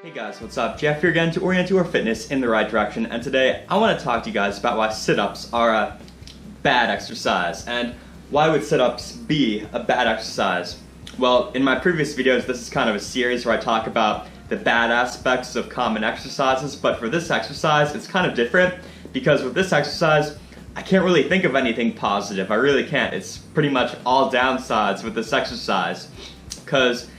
Hey guys, what's up? Jeff here again to orient your fitness in the right direction, and today I want to talk to you guys about why sit-ups are a bad exercise, and why would sit-ups be a bad exercise? Well, in my previous videos, this is kind of a series where I talk about the bad aspects of common exercises, but for this exercise, it's kind of different, because with this exercise, I can't really think of anything positive. I really can't. It's pretty much all downsides with this exercise, because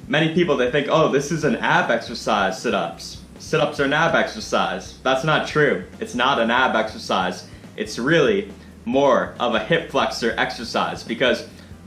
many people, they think, oh, this is an ab exercise, sit-ups. Sit-ups are an ab exercise. That's not true. It's not an ab exercise. It's really more of a hip flexor exercise, because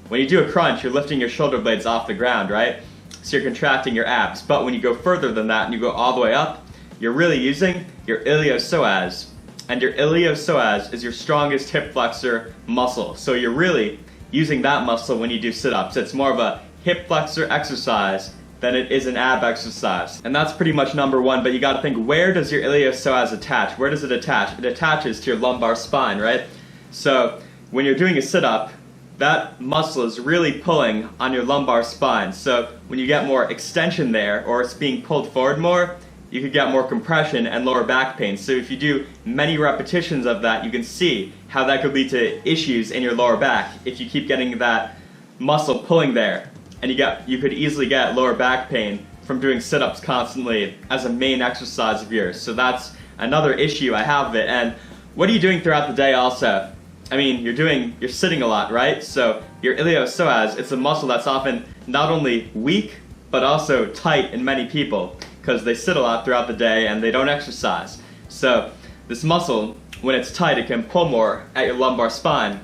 when you do a crunch, you're lifting your shoulder blades off the ground, right? So you're contracting your abs. But when you go further than that and you go all the way up, you're really using your iliopsoas. And your iliopsoas is your strongest hip flexor muscle. So you're really using that muscle when you do sit-ups. It's more of a hip flexor exercise than it is an ab exercise. And that's pretty much number one, but you gotta think, where does your iliopsoas attach? Where does it attach? It attaches to your lumbar spine, right? So when you're doing a sit-up, that muscle is really pulling on your lumbar spine. So when you get more extension there, or it's being pulled forward more, you could get more compression and lower back pain. So if you do many repetitions of that, you can see how that could lead to issues in your lower back if you keep getting that muscle pulling there. And you could easily get lower back pain from doing sit-ups constantly as a main exercise of yours. So that's another issue I have with it. And what are you doing throughout the day also? I mean, you're sitting a lot, right? So your iliopsoas, it's a muscle that's often not only weak, but also tight in many people, because they sit a lot throughout the day and they don't exercise. So this muscle, when it's tight, it can pull more at your lumbar spine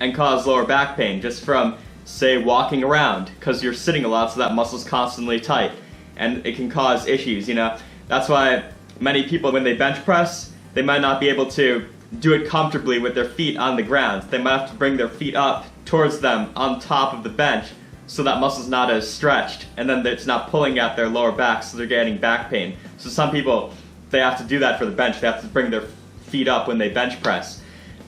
and cause lower back pain just from, say, walking around, because you're sitting a lot, so that muscle's constantly tight, and it can cause issues, you know? That's why many people, when they bench press, they might not be able to do it comfortably with their feet on the ground. They might have to bring their feet up towards them on top of the bench, so that muscle's not as stretched, and then it's not pulling at their lower back, so they're getting back pain. So some people, they have to do that for the bench. They have to bring their feet up when they bench press.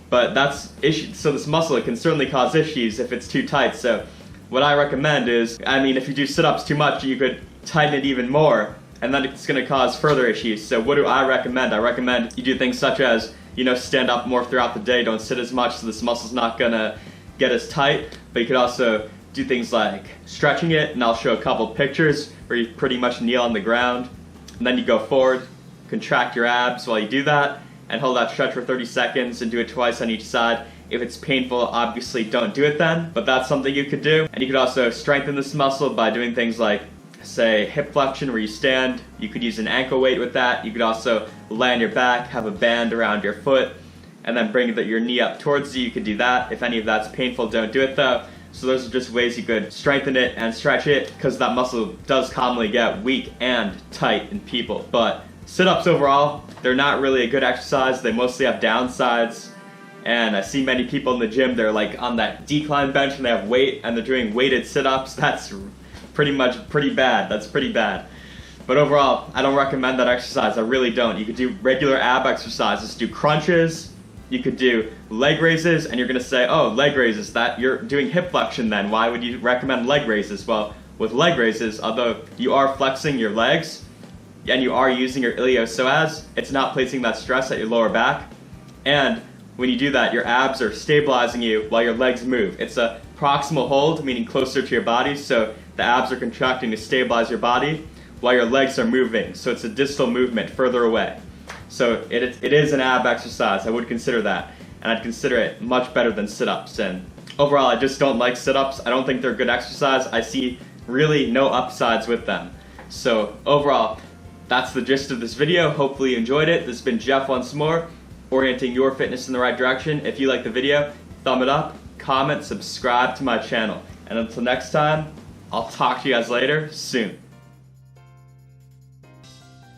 But that's issue. So this muscle, it can certainly cause issues if it's too tight. So what I recommend is, I mean, if you do sit-ups too much, you could tighten it even more, and then it's going to cause further issues. So what do I recommend? I recommend you do things such as, you know, stand up more throughout the day. Don't sit as much, so this muscle's not going to get as tight. But you could also do things like stretching it, and I'll show a couple pictures where you pretty much kneel on the ground, and then you go forward, contract your abs while you do that, and hold that stretch for 30 seconds and do it twice on each side. If it's painful, obviously don't do it then, but that's something you could do. And you could also strengthen this muscle by doing things like, say, hip flexion where you stand. You could use an ankle weight with that. You could also lay on your back, have a band around your foot, and then bring your knee up towards you. You could do that. If any of that's painful, don't do it though. So those are just ways you could strengthen it and stretch it, because that muscle does commonly get weak and tight in people. But sit-ups overall, they're not really a good exercise. They mostly have downsides. And I see many people in the gym, they're like on that decline bench and they have weight and they're doing weighted sit-ups. That's pretty bad. That's pretty bad. But overall, I don't recommend that exercise. I really don't. You could do regular ab exercises, do crunches, you could do leg raises, and you're gonna say, oh, leg raises, that you're doing hip flexion then. Why would you recommend leg raises? Well, with leg raises, although you are flexing your legs, and you are using your iliopsoas, it's not placing that stress at your lower back. And when you do that, your abs are stabilizing you while your legs move. It's a proximal hold, meaning closer to your body, so the abs are contracting to stabilize your body while your legs are moving. So it's a distal movement further away. So it is an ab exercise. I would consider that. And I'd consider it much better than sit-ups. And overall, I just don't like sit-ups. I don't think they're good exercise. I see really no upsides with them. So overall, that's the gist of this video. Hopefully you enjoyed it. This has been Jeff once more, orienting your fitness in the right direction. If you like the video, thumb it up, comment, subscribe to my channel. And until next time, I'll talk to you guys later soon.